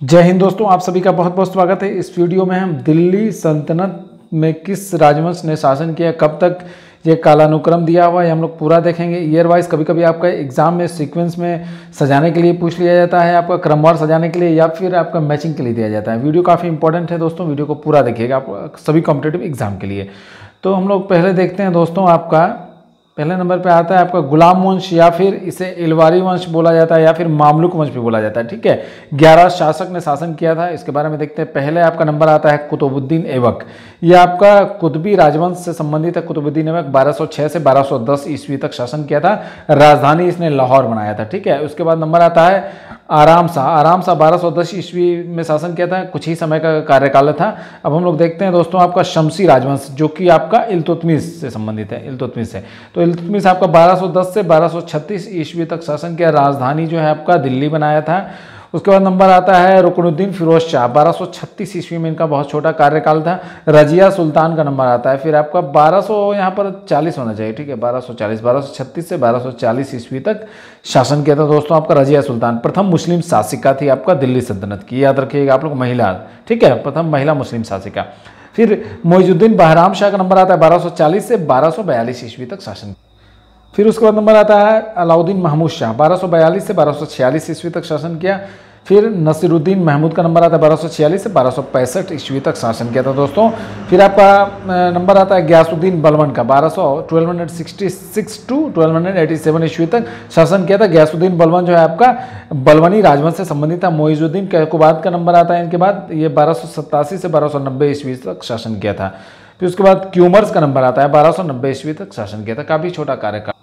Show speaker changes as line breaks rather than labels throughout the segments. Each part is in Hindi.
जय हिंद दोस्तों, आप सभी का बहुत बहुत स्वागत है। इस वीडियो में हम दिल्ली सल्तनत में किस राजवंश ने शासन किया, कब तक ये कालानुक्रम दिया हुआ है हम लोग पूरा देखेंगे। ईयर वाइज कभी कभी आपका एग्जाम में सीक्वेंस में सजाने के लिए पूछ लिया जाता है, आपका क्रमवार सजाने के लिए या फिर आपका मैचिंग के लिए दिया जाता है। वीडियो काफ़ी इंपॉर्टेंट है दोस्तों, वीडियो को पूरा देखिएगा आप सभी कॉम्पिटेटिव एग्जाम के लिए। तो हम लोग पहले देखते हैं दोस्तों, आपका पहले नंबर पे आता है आपका गुलाम वंश, या फिर इसे इलवारी वंश बोला जाता है, या फिर मामलुक वंश भी बोला जाता है। ठीक है, 11 शासक ने शासन किया था, इसके बारे में देखते हैं। पहले आपका नंबर आता है कुतुबुद्दीन ऐबक, यह आपका कुतुबी राजवंश से संबंधित है। कुतुबुद्दीन ऐबक 1206 से 1210 ईस्वी तक शासन किया था, राजधानी इसने लाहौर बनाया था। ठीक है, उसके बाद नंबर आता है आराम शाह 1210 ईस्वी में शासन किया था, कुछ ही समय का कार्यकाल था। अब हम लोग देखते हैं दोस्तों आपका शमसी राजवंश, जो कि आपका इल्तुतमिश से संबंधित है, इल्तुतमिश से। तो इल्तुतमिश आपका 1210 से 1236 ईस्वी तक शासन किया, राजधानी जो है आपका दिल्ली बनाया था। उसके बाद नंबर आता है रुकनुद्दीन फिरोज शाह, 1236 ईस्वी में इनका बहुत छोटा कार्यकाल था। रजिया सुल्तान का नंबर आता है, फिर आपका 1200 यहाँ पर 40 होना चाहिए। ठीक है, 1236 से 1240 ईस्वी तक शासन किया था दोस्तों आपका रजिया सुल्तान। प्रथम मुस्लिम शासिका थी आपका दिल्ली सल्तनत की, याद रखिएगा आप लोग, महिला। ठीक है, प्रथम महिला मुस्लिम शासिका। फिर मोइजुद्दीन बहराम शाह का नंबर आता है 1240 से 1242 ईस्वी तक शासन। फिर उसके बाद नंबर आता है अलाउद्दीन महमूद शाह, 1242 से 1246 ईस्वी तक शासन किया। फिर नसीरुद्दीन महमूद का नंबर आता है 1246 से 1265 ईस्वी तक शासन किया था दोस्तों। फिर आपका नंबर आता है गयासुद्दीन बलबन का, 1266 टू 1287 ईस्वी तक शासन किया था। गयासुद्दीन बलबन जो है आपका बलबनी राजवंश से संबंधित था। मोइजुद्दीन कैकुबाद का नंबर आता है इनके बाद, ये 1287 से 1290 ईस्वी तक शासन किया था। फिर उसके बाद क्यूमर्स का नंबर आता है 1290 ईस्वी तक शासन किया था, काफ़ी छोटा कार्यकाल।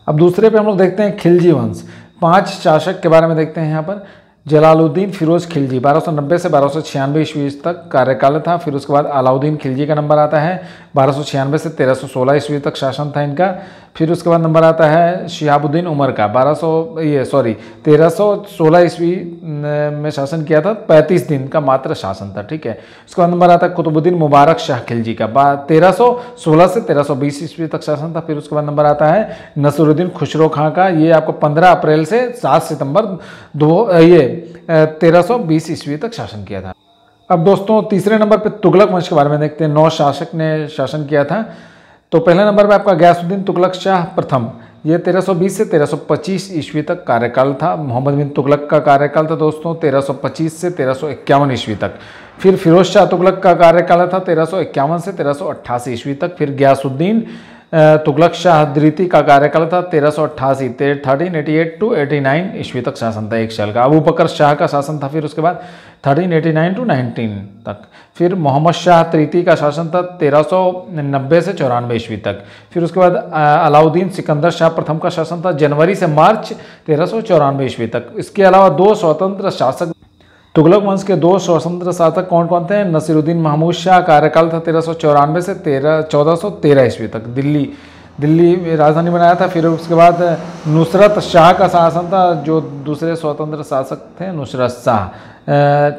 अब दूसरे पे हम लोग देखते हैं खिलजी वंश, 5 शासक के बारे में देखते हैं यहाँ पर। जलालुद्दीन फिरोज खिलजी 1290 से 1296 ईस्वी तक कार्यकाल था। फिर उसके बाद अलाउद्दीन खिलजी का नंबर आता है 1296 से 1316 ईस्वी तक शासन था इनका। फिर उसके बाद नंबर आता है शिहाबुद्दीन उमर का, 1316 ईस्वी में शासन किया था, 35 दिन का मात्र शासन था। ठीक है, उसके बाद नंबर आता है कुतुबुद्दीन मुबारक शाह खिलजी का, 1316 से 1320 ईस्वी तक शासन था। फिर उसके बाद नंबर आता है नसरुद्दीन खुसरो खां का, ये आपको 15 अप्रैल से 7 सितंबर 1320 ईस्वी तक शासन किया था। अब दोस्तों तीसरे नंबर पे तुगलक वंश के बारे में देखते हैं। 9 शासक ने शासन किया था। तो पहले नंबर पे आपका गयासुद्दीन तुगलक शाह प्रथम, ये 1320 से 1325 ईस्वी तक कार्यकाल था। मोहम्मद बिन तुगलक का कार्यकाल था दोस्तों 1325 से 1351 ईस्वी तक। फिर फिरोज शाह तुगलक का कार्यकाल था 1351 से 1388 ईस्वी तक। फिर गयासुद्दीन तुगलक शाह द्वितीय का कार्यकाल था 1388 1388 टू 89 ईस्वी तक शासन था, 1 साल का। अबू बकर शाह का शासन था फिर उसके बाद 1389 टू 19 तक। फिर मोहम्मद शाह तृतीय का शासन था 1390 से 94 ईस्वी तक। फिर उसके बाद अलाउद्दीन सिकंदर शाह प्रथम का शासन था जनवरी से मार्च 1394 ईस्वी तक। इसके अलावा 2 स्वतंत्र शासक, तुगलक वंश के 2 स्वतंत्र शासक कौन कौन थे? नसीरुद्दीन महमूद शाह, कार्यकाल था 1394 से 1413 ईस्वी तक, दिल्ली राजधानी बनाया था। फिर उसके बाद नुसरत शाह का शासन था, जो दूसरे स्वतंत्र शासक थे नुसरत शाह,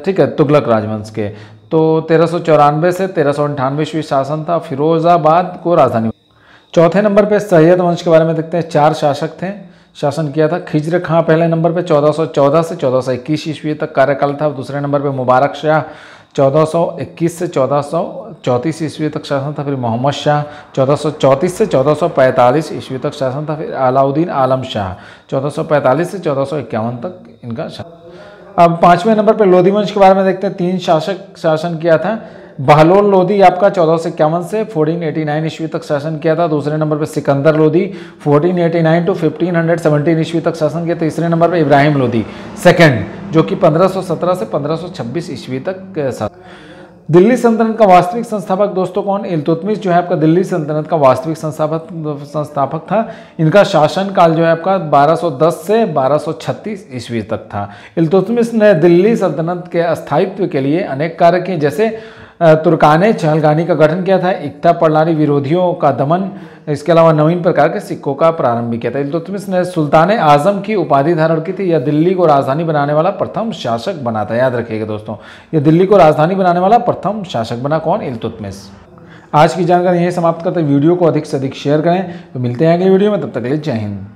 ठीक है, तुगलक राजवंश के। तो 1394 से 1398 ईस्वी शासन था, फिरोजाबाद को राजधानी। चौथे नंबर पे सैयद वंश के बारे में देखते हैं। 4 शासक थे, शासन किया था। खिज्र खां पहले नंबर पे 1414 से 1421 ईस्वी तक कार्यकाल था। दूसरे नंबर पे मुबारक शाह 1421 से 1434 ईस्वी तक शासन था। फिर मोहम्मद शाह 1434 से 1445 ईस्वी तक शासन था। फिर अलाउद्दीन आलम शाह 1445 से 1451 तक इनका शासन। अब 5वें नंबर पे लोधी वंश के बारे में देखते हैं। 3 शासक शासन किया था। बहलोल लोधी आपका 1451 से 1489 ईस्वी तक शासन किया था। दूसरे नंबर पे सिकंदर लोधी 1489 टू 1517 ईस्वी तक शासन किया। तीसरे नंबर पे इब्राहिम लोधी सेकंड, जो कि 1517 से 1526 ईस्वी तक। दिल्ली सल्तनत का वास्तविक संस्थापक दोस्तों कौन? इल्तुतमिश जो है आपका दिल्ली सल्तनत का वास्तविक संस्थापक था। इनका शासन काल जो है आपका 1210 से 1236 ईस्वी तक था। इल्तुतमिश ने दिल्ली सल्तनत के अस्थायित्व के लिए अनेक कार्य किए, जैसे तुर्काने चहलगानी का गठन किया था, एकता प्रणाली विरोधियों का दमन, इसके अलावा नवीन प्रकार के सिक्कों का प्रारंभ भी किया था। इल्तुतमिश ने सुल्तान आजम की उपाधि धारण की थी। यह दिल्ली को राजधानी बनाने वाला प्रथम शासक बना था, याद रखिएगा दोस्तों, यह दिल्ली को राजधानी बनाने वाला प्रथम शासक बना। कौन? इल्तुतमिश। आज की जानकारी यही समाप्त करते हैं। वीडियो को अधिक से अधिक शेयर करें। तो मिलते हैं अगली वीडियो में, तब तक के लिए जय हिंद।